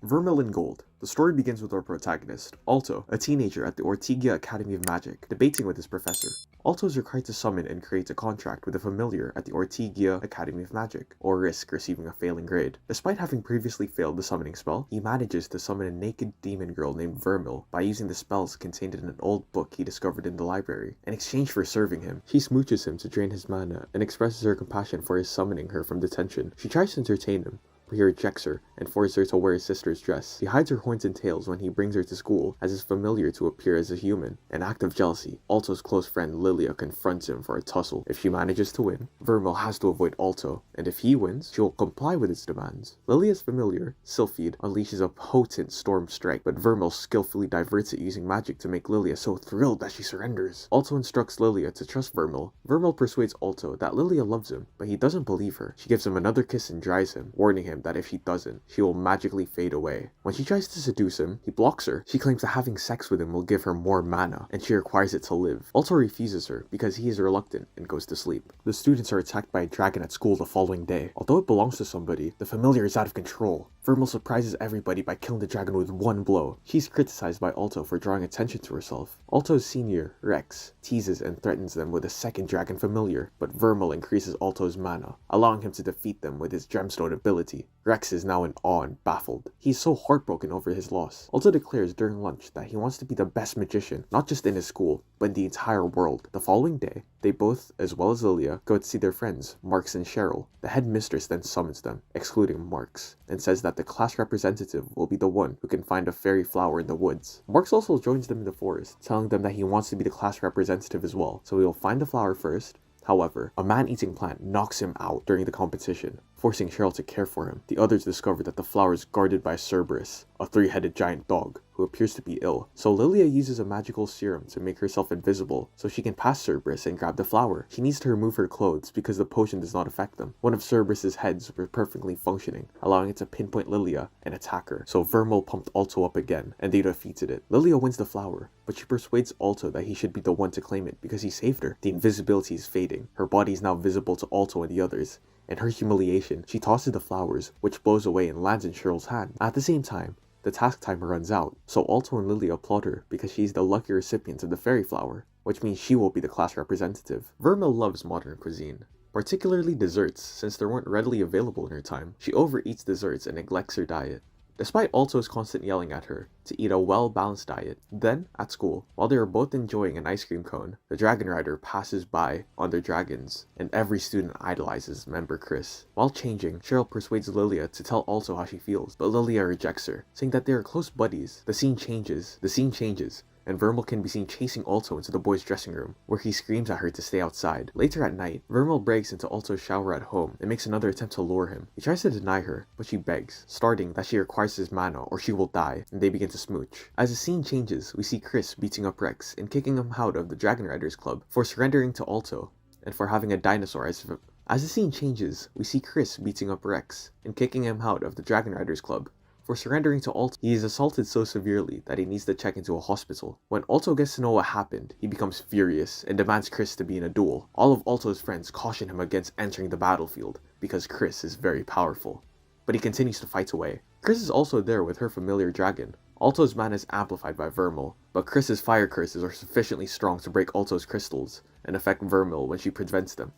Vermeil in Gold. The story begins with our protagonist, Alto, a teenager at the Ortigia Academy of Magic, debating with his professor. Alto is required to summon and create a contract with a familiar at the Ortigia Academy of Magic, or risk receiving a failing grade. Despite having previously failed the summoning spell, he manages to summon a naked demon girl named Vermeil by using the spells contained in an old book he discovered in the library. In exchange for serving him, she smooches him to drain his mana and expresses her compassion for his summoning her from detention. She tries to entertain him, but he rejects her and forces her to wear his sister's dress. He hides her horns and tails when he brings her to school, as is familiar to appear as a human. An act of jealousy, Alto's close friend Lilia confronts him for a tussle. If she manages to win, Vermeil has to avoid Alto, and if he wins, she will comply with his demands. Lilia's familiar, Sylphide, unleashes a potent storm strike, but Vermeil skillfully diverts it using magic to make Lilia so thrilled that she surrenders. Alto instructs Lilia to trust Vermeil. Vermeil persuades Alto that Lilia loves him, but he doesn't believe her. She gives him another kiss and dries him, warning him that if he doesn't, she will magically fade away. When she tries to seduce him, he blocks her. She claims that having sex with him will give her more mana, and she requires it to live. Alto refuses her because he is reluctant and goes to sleep. The students are attacked by a dragon at school the following day. Although it belongs to somebody, the familiar is out of control. Vermeil surprises everybody by killing the dragon with one blow. She's criticized by Alto for drawing attention to herself. Alto's senior, Rex, teases and threatens them with a second dragon familiar, but Vermeil increases Alto's mana, allowing him to defeat them with his gemstone ability. Rex is now in awe and baffled. He's so heartbroken over his loss. Alto declares during lunch that he wants to be the best magician, not just in his school, but in the entire world. The following day, they both, as well as Lilia, go to see their friends, Marks and Cheryl. The headmistress then summons them, excluding Marks, and says that the class representative will be the one who can find a fairy flower in the woods. Marks also joins them in the forest, telling them that he wants to be the class representative as well, so he will find the flower first. However, a man-eating plant knocks him out during the competition, forcing Cheryl to care for him. The others discover that the flower is guarded by Cerberus, a three-headed giant dog, who appears to be ill. So Lilia uses a magical serum to make herself invisible, so she can pass Cerberus and grab the flower. She needs to remove her clothes because the potion does not affect them. One of Cerberus's heads were perfectly functioning, allowing it to pinpoint Lilia and attack her. So Vermeil pumped Alto up again, and they defeated it. Lilia wins the flower, but she persuades Alto that he should be the one to claim it because he saved her. The invisibility is fading. Her body is now visible to Alto and the others. In her humiliation, she tosses the flowers, which blows away and lands in Cheryl's hand. At the same time, the task timer runs out, so Alto and Lilia applaud her because she's the lucky recipient of the fairy flower, which means she will be the class representative. Vermeil loves modern cuisine, particularly desserts, since they weren't readily available in her time. She overeats desserts and neglects her diet, despite Alto's constant yelling at her to eat a well-balanced diet. Then, at school, while they are both enjoying an ice cream cone, the dragon rider passes by on their dragons, and every student idolizes member Chris. While changing, Cheryl persuades Lilia to tell Alto how she feels, but Lilia rejects her, saying that they are close buddies. The scene changes, and Vermeil can be seen chasing Alto into the boys' dressing room, where he screams at her to stay outside. Later at night, Vermeil breaks into Alto's shower at home and makes another attempt to lure him. He tries to deny her, but she begs, stating that she requires his mana or she will die, and they begin to smooch. As the scene changes, we see Chris beating up Rex and kicking him out of the Dragon Riders Club for surrendering to Alto and for having a dinosaur as the scene changes, we see Chris beating up Rex and kicking him out of the Dragon Riders Club for surrendering to Alto. He is assaulted so severely that he needs to check into a hospital. When Alto gets to know what happened, he becomes furious and demands Chris to be in a duel. All of Alto's friends caution him against entering the battlefield because Chris is very powerful, but he continues to fight away. Chris is also there with her familiar dragon. Alto's mana is amplified by Vermeil, but Chris's fire curses are sufficiently strong to break Alto's crystals and affect Vermeil when she prevents them.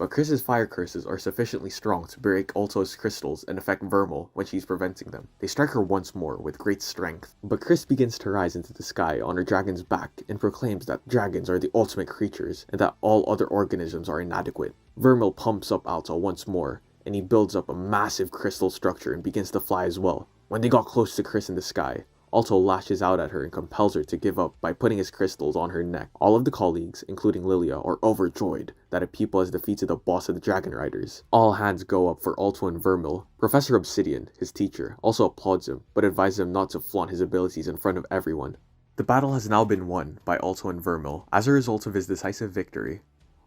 They strike her once more with great strength, but Chris begins to rise into the sky on her dragon's back and proclaims that dragons are the ultimate creatures and that all other organisms are inadequate. Vermeil pumps up Alto once more, and he builds up a massive crystal structure and begins to fly as well. When they got close to Chris in the sky, Alto lashes out at her and compels her to give up by putting his crystals on her neck. All of the colleagues, including Lilia, are overjoyed that a pupil has defeated the boss of the Dragon Riders. All hands go up for Alto and Vermeil. Professor Obsidian, his teacher, also applauds him, but advises him not to flaunt his abilities in front of everyone. The battle has now been won by Alto and Vermeil. As a result of his decisive victory,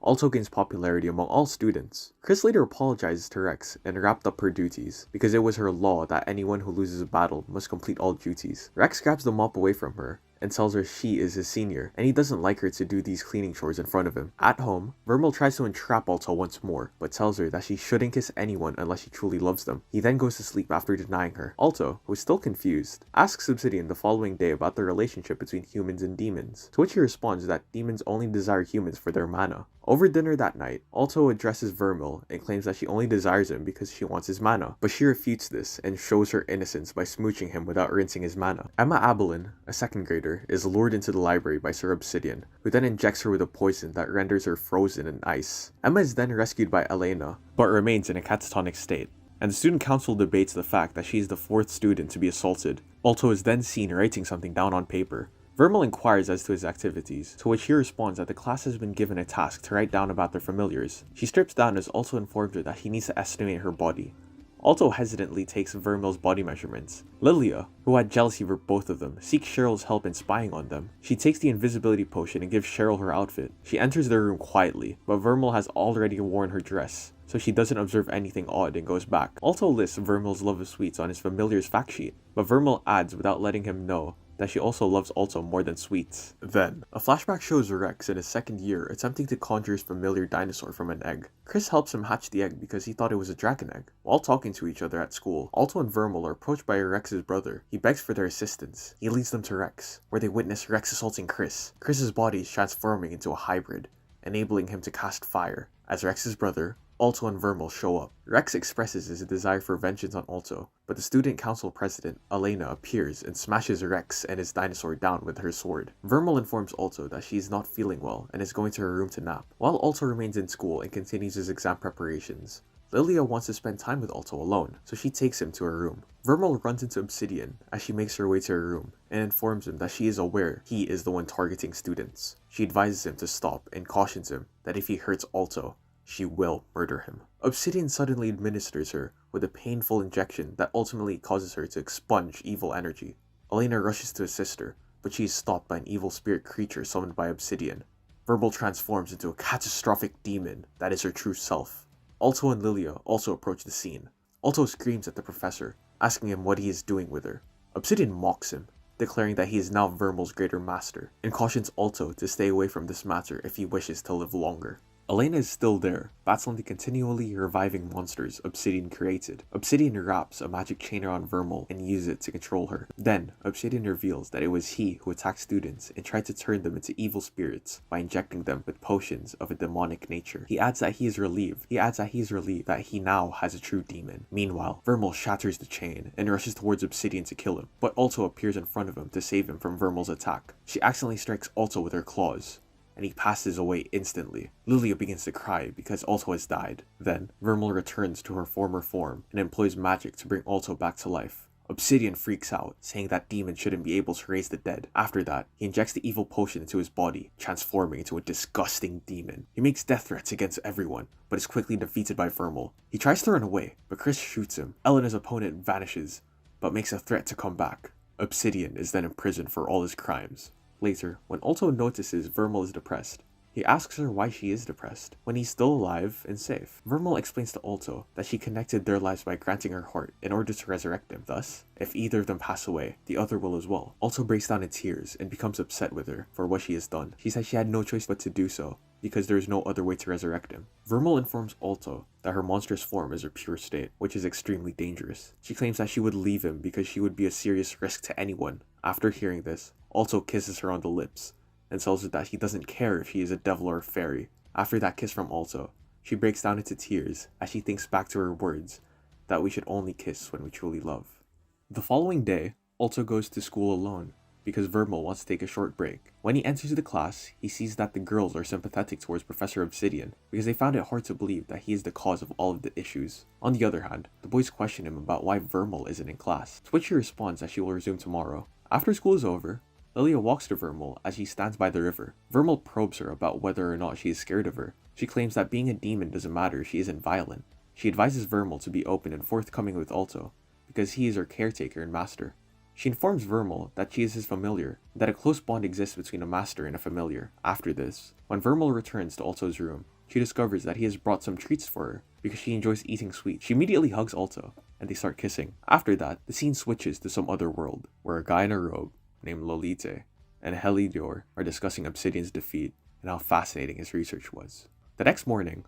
Alto gains popularity among all students. Chris later apologizes to Rex and wrapped up her duties, because it was her law that anyone who loses a battle must complete all duties. Rex grabs the mop away from her, and tells her she is his senior, and he doesn't like her to do these cleaning chores in front of him. At home, Vermeil tries to entrap Alto once more, but tells her that she shouldn't kiss anyone unless she truly loves them. He then goes to sleep after denying her. Alto, who is still confused, asks Obsidian the following day about the relationship between humans and demons, to which he responds that demons only desire humans for their mana. Over dinner that night, Alto addresses Vermeil and claims that she only desires him because she wants his mana, but she refutes this and shows her innocence by smooching him without rinsing his mana. Emma Abelin, a second grader, is lured into the library by Sir Obsidian, who then injects her with a poison that renders her frozen in ice. Emma is then rescued by Elena, but remains in a catatonic state, and the student council debates the fact that she is the fourth student to be assaulted. Alto is then seen writing something down on paper. Vermeil inquires as to his activities, to which he responds that the class has been given a task to write down about their familiars. She strips down as Alto informs her that he needs to estimate her body. Alto hesitantly takes Vermeil's body measurements. Lilia, who had jealousy for both of them, seeks Cheryl's help in spying on them. She takes the invisibility potion and gives Cheryl her outfit. She enters their room quietly, but Vermeil has already worn her dress, so she doesn't observe anything odd and goes back. Alto lists Vermeil's love of sweets on his familiar's fact sheet, but Vermeil adds without letting him know that she also loves Alto more than sweets. Then, a flashback shows Rex in his second year attempting to conjure his familiar dinosaur from an egg. Chris helps him hatch the egg because he thought it was a dragon egg. While talking to each other at school, Alto and Vermeil are approached by Rex's brother. He begs for their assistance. He leads them to Rex, where they witness Rex assaulting Chris. Chris's body is transforming into a hybrid, enabling him to cast fire. As Rex's brother, Alto and Vermeil show up. Rex expresses his desire for vengeance on Alto, but the student council president, Elena, appears and smashes Rex and his dinosaur down with her sword. Vermeil informs Alto that she is not feeling well and is going to her room to nap, while Alto remains in school and continues his exam preparations. Lilia wants to spend time with Alto alone, so she takes him to her room. Vermeil runs into Obsidian as she makes her way to her room and informs him that she is aware he is the one targeting students. She advises him to stop and cautions him that if he hurts Alto, she will murder him. Obsidian suddenly administers her with a painful injection that ultimately causes her to expunge evil energy. Elena rushes to assist her, but she is stopped by an evil spirit creature summoned by Obsidian. Vermeil transforms into a catastrophic demon that is her true self. Alto and Lilia also approach the scene. Alto screams at the professor, asking him what he is doing with her. Obsidian mocks him, declaring that he is now Vermeil's greater master, and cautions Alto to stay away from this matter if he wishes to live longer. Elena is still there, battling the continually reviving monsters Obsidian created. Obsidian wraps a magic chain around Vermeil and uses it to control her. Then, Obsidian reveals that it was he who attacked students and tried to turn them into evil spirits by injecting them with potions of a demonic nature. He adds that he is relieved that he now has a true demon. Meanwhile, Vermeil shatters the chain and rushes towards Obsidian to kill him, but Alto appears in front of him to save him from Vermeil's attack. She accidentally strikes Alto with her claws, and he passes away instantly. Lilia begins to cry because Alto has died. Then, Vermeil returns to her former form and employs magic to bring Alto back to life. Obsidian freaks out, saying that demons shouldn't be able to raise the dead. After that, he injects the evil potion into his body, transforming into a disgusting demon. He makes death threats against everyone, but is quickly defeated by Vermeil. He tries to run away, but Chris shoots him. Elena's opponent vanishes, but makes a threat to come back. Obsidian is then imprisoned for all his crimes. Later, when Alto notices Vermeil is depressed, he asks her why she is depressed, when he's still alive and safe. Vermeil explains to Alto that she connected their lives by granting her heart in order to resurrect them. Thus, if either of them pass away, the other will as well. Alto breaks down in tears and becomes upset with her for what she has done. She says she had no choice but to do so, because there is no other way to resurrect him. Vermeil informs Alto that her monstrous form is her pure state, which is extremely dangerous. She claims that she would leave him because she would be a serious risk to anyone. After hearing this, Alto kisses her on the lips, and tells her that he doesn't care if he is a devil or a fairy. After that kiss from Alto, she breaks down into tears as she thinks back to her words that we should only kiss when we truly love. The following day, Alto goes to school alone because Vermeil wants to take a short break. When he enters the class, he sees that the girls are sympathetic towards Professor Obsidian because they found it hard to believe that he is the cause of all of the issues. On the other hand, the boys question him about why Vermeil isn't in class, to which he responds that she will resume tomorrow. After school is over, Lilia walks to Vermeil as he stands by the river. Vermeil probes her about whether or not she is scared of her. She claims that being a demon doesn't matter if she isn't violent. She advises Vermeil to be open and forthcoming with Alto, because he is her caretaker and master. She informs Vermeil that she is his familiar, and that a close bond exists between a master and a familiar. After this, when Vermeil returns to Alto's room, she discovers that he has brought some treats for her because she enjoys eating sweets. She immediately hugs Alto, and they start kissing. After that, the scene switches to some other world, where a guy in a robe named Lolite and Heliodor are discussing Obsidian's defeat and how fascinating his research was. The next morning,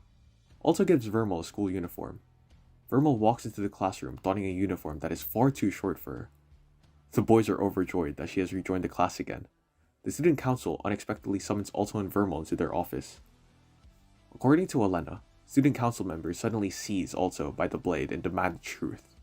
Alto gives Vermeil a school uniform. Vermeil walks into the classroom donning a uniform that is far too short for her. The boys are overjoyed that she has rejoined the class again. The student council unexpectedly summons Alto and Vermeil into their office. According to Elena, student council members suddenly seize Alto by the blade and demand the truth.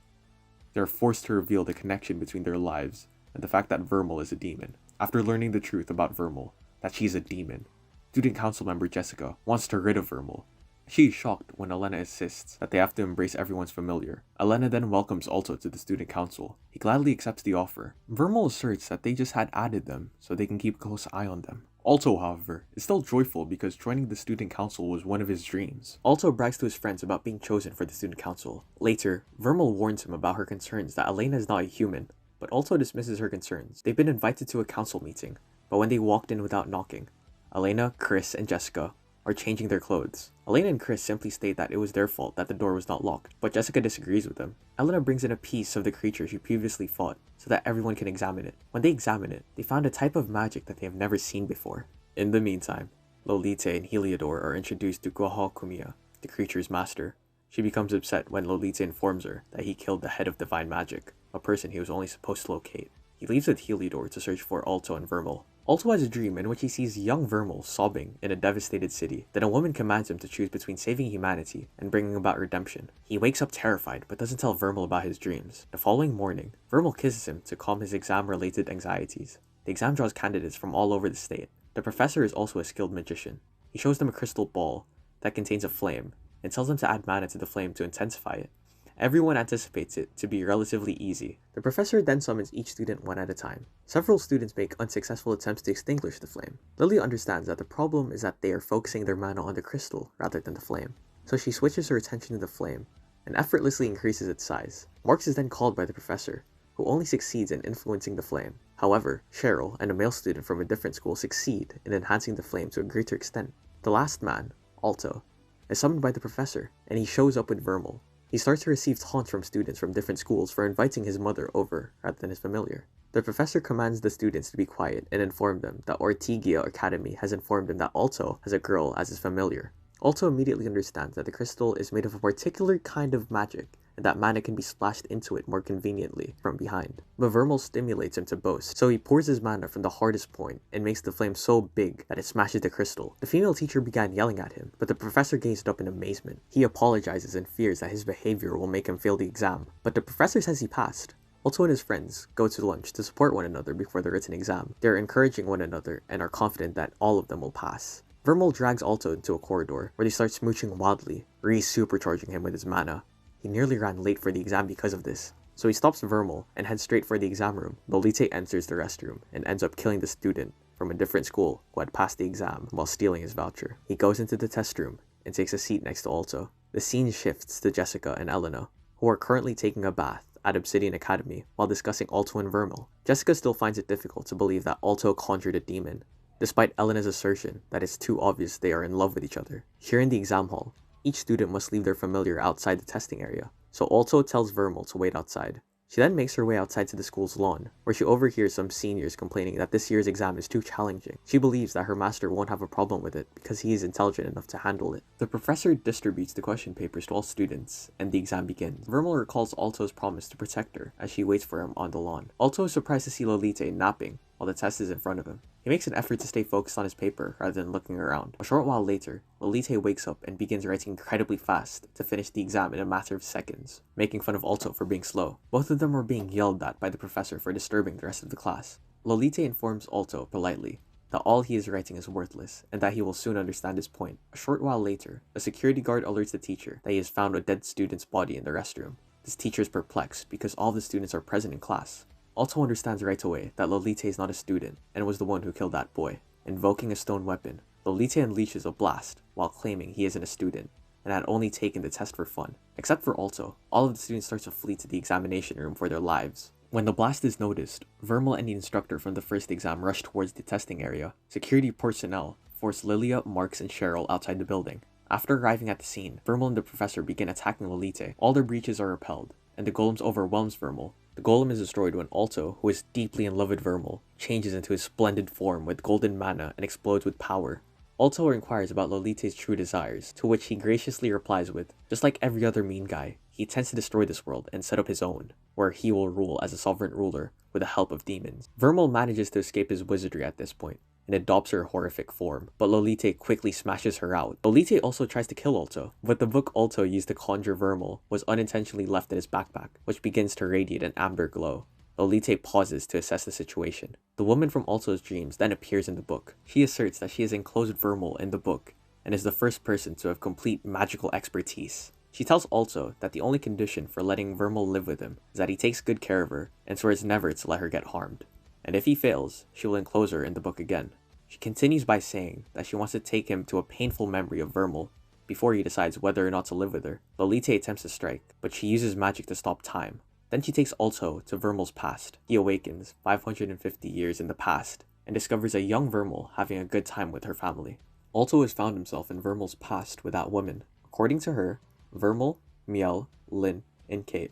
They are forced to reveal the connection between their lives and the fact that Vermeil is a demon. After learning the truth about Vermeil, that she is a demon, student council member Jessica wants to rid of Vermeil. She is shocked when Elena insists that they have to embrace everyone's familiar. Elena then welcomes Alto to the student council. He gladly accepts the offer. Vermeil asserts that they just had added them so they can keep a close eye on them. Alto, however, is still joyful because joining the student council was one of his dreams. Alto brags to his friends about being chosen for the student council. Later, Vermeil warns him about her concerns that Elena is not a human, but Alto dismisses her concerns. They've been invited to a council meeting, but when they walked in without knocking, Elena, Chris, and Jessica are changing their clothes. Elena and Chris simply state that it was their fault that the door was not locked, but Jessica disagrees with them. Elena brings in a piece of the creature she previously fought so that everyone can examine it. When they examine it, they found a type of magic that they have never seen before. In the meantime, Lolita and Heliodor are introduced to Gohal Kumiya, the creature's master. She becomes upset when Lolita informs her that he killed the head of divine magic, a person he was only supposed to locate. He leaves with Heliodor to search for Alto and Vermeil. Alto has a dream in which he sees young Vermeil sobbing in a devastated city. Then a woman commands him to choose between saving humanity and bringing about redemption. He wakes up terrified but doesn't tell Vermeil about his dreams. The following morning, Vermeil kisses him to calm his exam-related anxieties. The exam draws candidates from all over the state. The professor is also a skilled magician. He shows them a crystal ball that contains a flame and tells them to add mana to the flame to intensify it. Everyone anticipates it to be relatively easy. The professor then summons each student one at a time. Several students make unsuccessful attempts to extinguish the flame. Lily understands that the problem is that they are focusing their mana on the crystal rather than the flame, so she switches her attention to the flame and effortlessly increases its size. Marks is then called by the professor, who only succeeds in influencing the flame. However, Cheryl and a male student from a different school succeed in enhancing the flame to a greater extent. The last man, Alto, is summoned by the professor, and he shows up with Vermeil. He starts to receive taunts from students from different schools for inviting his mother over rather than his familiar. The professor commands the students to be quiet and inform them that Ortigia Academy has informed him that Alto has a girl as his familiar. Alto immediately understands that the crystal is made of a particular kind of magic and that mana can be splashed into it more conveniently from behind. But Vermeil stimulates him to boast, so he pours his mana from the hardest point and makes the flame so big that it smashes the crystal. The female teacher began yelling at him, but the professor gazed up in amazement. He apologizes and fears that his behavior will make him fail the exam, but the professor says he passed. Alto and his friends go to lunch to support one another before the written exam. They are encouraging one another and are confident that all of them will pass. Vermeil drags Alto into a corridor where they start smooching wildly, re-supercharging him with his mana. He nearly ran late for the exam because of this, so he stops Vermeil and heads straight for the exam room. Lolita enters the restroom and ends up killing the student from a different school who had passed the exam while stealing his voucher. He goes into the test room and takes a seat next to Alto. The scene shifts to Jessica and Elena, who are currently taking a bath at Obsidian Academy while discussing Alto and Vermeil. Jessica still finds it difficult to believe that Alto conjured a demon, despite Elena's assertion that it's too obvious they are in love with each other. Here in the exam hall, each student must leave their familiar outside the testing area, so Alto tells Vermeil to wait outside. She then makes her way outside to the school's lawn, where she overhears some seniors complaining that this year's exam is too challenging. She believes that her master won't have a problem with it because he is intelligent enough to handle it. The professor distributes the question papers to all students, and the exam begins. Vermeil recalls Alto's promise to protect her as she waits for him on the lawn. Alto is surprised to see Lolita napping while the test is in front of him. He makes an effort to stay focused on his paper rather than looking around. A short while later, Lolita wakes up and begins writing incredibly fast to finish the exam in a matter of seconds, making fun of Alto for being slow. Both of them were being yelled at by the professor for disturbing the rest of the class. Lolita informs Alto politely that all he is writing is worthless and that he will soon understand his point. A short while later, a security guard alerts the teacher that he has found a dead student's body in the restroom. This teacher is perplexed because all the students are present in class. Alto understands right away that Lolita is not a student and was the one who killed that boy. Invoking a stone weapon, Lolita unleashes a blast while claiming he isn't a student and had only taken the test for fun. Except for Alto, all of the students start to flee to the examination room for their lives. When the blast is noticed, Vermeil and the instructor from the first exam rush towards the testing area. Security personnel force Lilia, Marks, and Cheryl outside the building. After arriving at the scene, Vermeil and the professor begin attacking Lolita. All their breaches are repelled, and the golems overwhelms Vermeil, The golem is destroyed when Alto, who is deeply in love with Vermeil, changes into his splendid form with golden mana and explodes with power. Alto inquires about Lolite's true desires, to which he graciously replies with, just like every other mean guy, he intends to destroy this world and set up his own, where he will rule as a sovereign ruler with the help of demons. Vermeil manages to escape his wizardry at this point, and adopts her horrific form, but Lolite quickly smashes her out. Lolite also tries to kill Alto, but the book Alto used to conjure Vermeil was unintentionally left in his backpack, which begins to radiate an amber glow. Lolite pauses to assess the situation. The woman from Alto's dreams then appears in the book. She asserts that she has enclosed Vermeil in the book, and is the first person to have complete magical expertise. She tells Alto that the only condition for letting Vermeil live with him is that he takes good care of her, and swears never to let her get harmed. And if he fails, she will enclose her in the book again. She continues by saying that she wants to take him to a painful memory of Vermeil before he decides whether or not to live with her. Lolite attempts to strike, but she uses magic to stop time. Then she takes Alto to Vermeil's past. He awakens 550 years in the past and discovers a young Vermeil having a good time with her family. Alto has found himself in Vermeil's past with that woman. According to her, Vermeil, Miel, Lynn, and Kate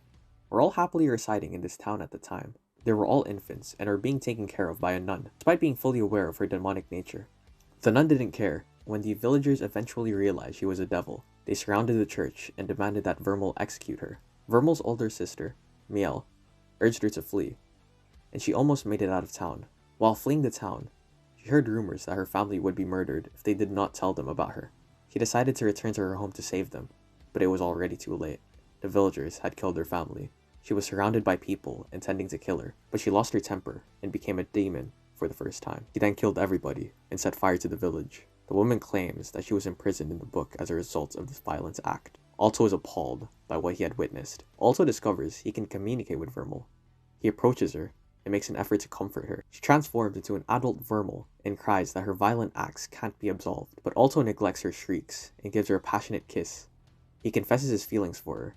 were all happily residing in this town at the time. They were all infants and are being taken care of by a nun, despite being fully aware of her demonic nature. The nun didn't care. When the villagers eventually realized she was a devil, they surrounded the church and demanded that Vermeil execute her. Vermeil's older sister, Miel, urged her to flee, and she almost made it out of town. While fleeing the town, she heard rumors that her family would be murdered if they did not tell them about her. She decided to return to her home to save them, but it was already too late. The villagers had killed her family. She was surrounded by people intending to kill her, but she lost her temper and became a demon for the first time. She then killed everybody and set fire to the village. The woman claims that she was imprisoned in the book as a result of this violent act. Alto is appalled by what he had witnessed. Alto discovers he can communicate with Vermeil. He approaches her and makes an effort to comfort her. She transforms into an adult Vermeil and cries that her violent acts can't be absolved, but Alto neglects her shrieks and gives her a passionate kiss. He confesses his feelings for her,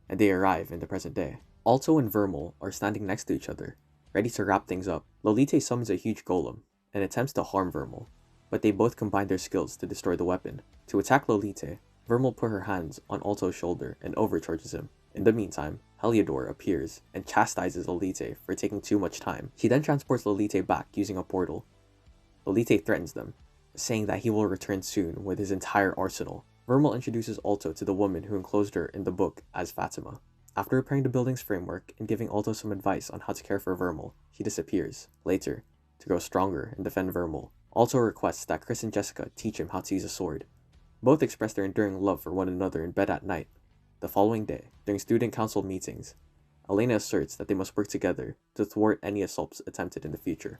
and they arrive in the present day. Alto and Vermeil are standing next to each other, ready to wrap things up. Lolite summons a huge golem and attempts to harm Vermeil, but they both combine their skills to destroy the weapon. To attack Lolite, Vermeil put her hands on Alto's shoulder and overcharges him. In the meantime, Heliodor appears and chastises Lolite for taking too much time. She then transports Lolite back using a portal. Lolite threatens them, saying that he will return soon with his entire arsenal. Vermeil introduces Alto to the woman who enclosed her in the book as Fatima. After repairing the building's framework and giving Alto some advice on how to care for Vermeil, she disappears. Later, to grow stronger and defend Vermeil, Alto requests that Chris and Jessica teach him how to use a sword. Both express their enduring love for one another in bed at night. The following day, during student council meetings, Elena asserts that they must work together to thwart any assaults attempted in the future.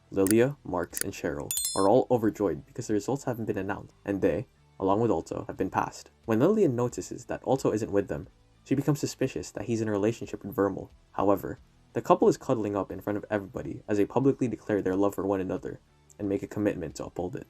Lilia, Marks, and Cheryl are all overjoyed because the results haven't been announced, and they, along with Alto, have been passed. When Lillian notices that Alto isn't with them, she becomes suspicious that he's in a relationship with Vermeil. However, the couple is cuddling up in front of everybody as they publicly declare their love for one another and make a commitment to uphold it.